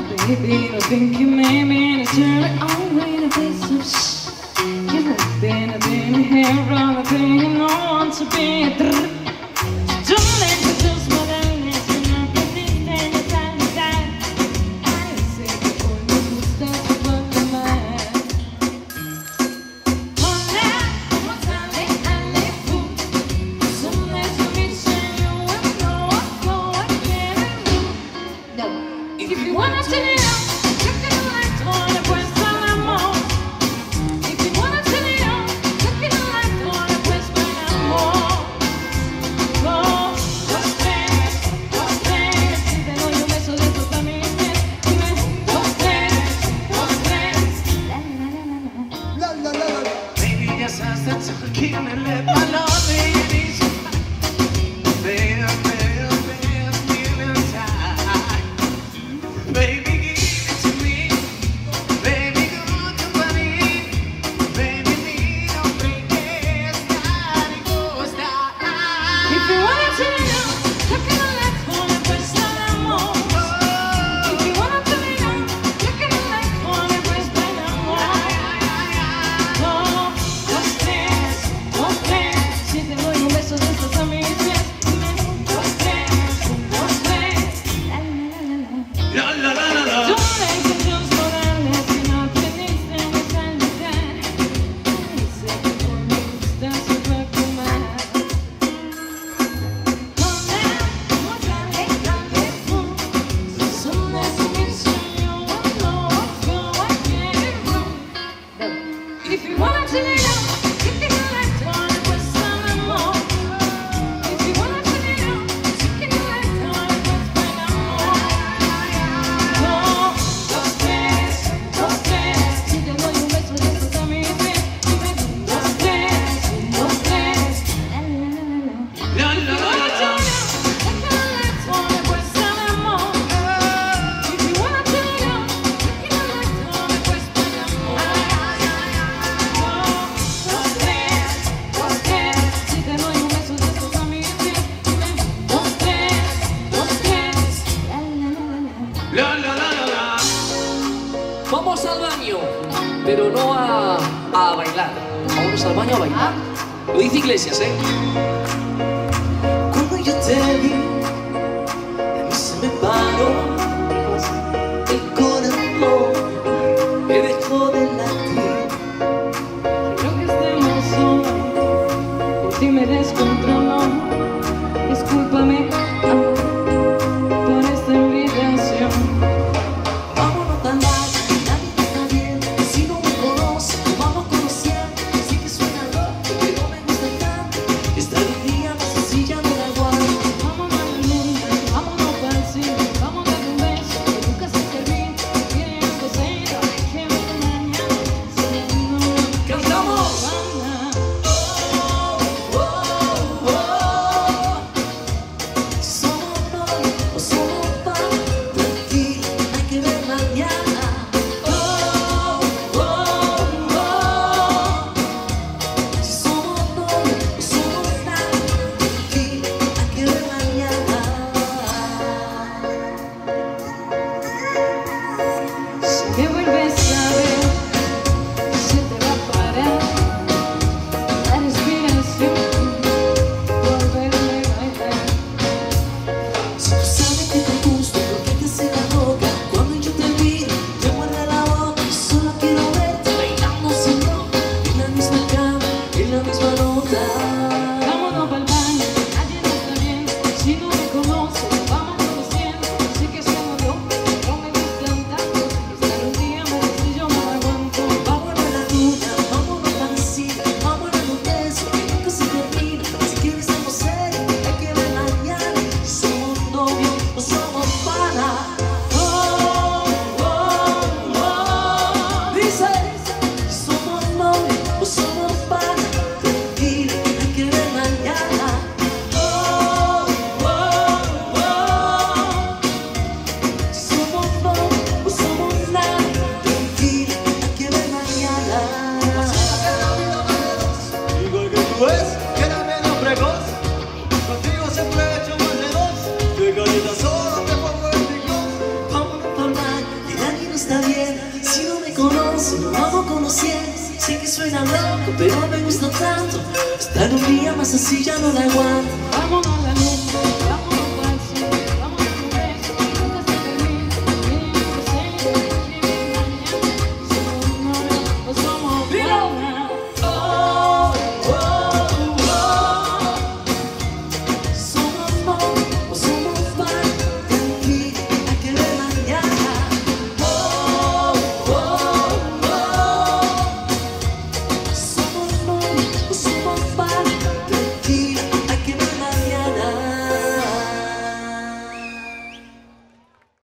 Baby, I think you made me to turn it on with a piece of shit. You have been here all the thing you know want to be a don't let me just my darkness and not get this thing inside me side. I say before you start to fuck the mind. One more time, I live fool. Some days for me say you will know I can't do. No, if you wanna turn it on. Vamos al baño, pero no a bailar. Vamos al baño a bailar. Lo dice Iglesias, ¿eh? Cuando yo te vi, a mí se me paró el corazón, me dejó de latir. Creo que estemos solos, por ti me descontroló. Discúlpame por esta invitación. está bien. Si no me conoce, lo vamos conociendo. Sé que suena loco, pero me gusta tanto. Estar un día más así ya no la aguanto. Vámonos.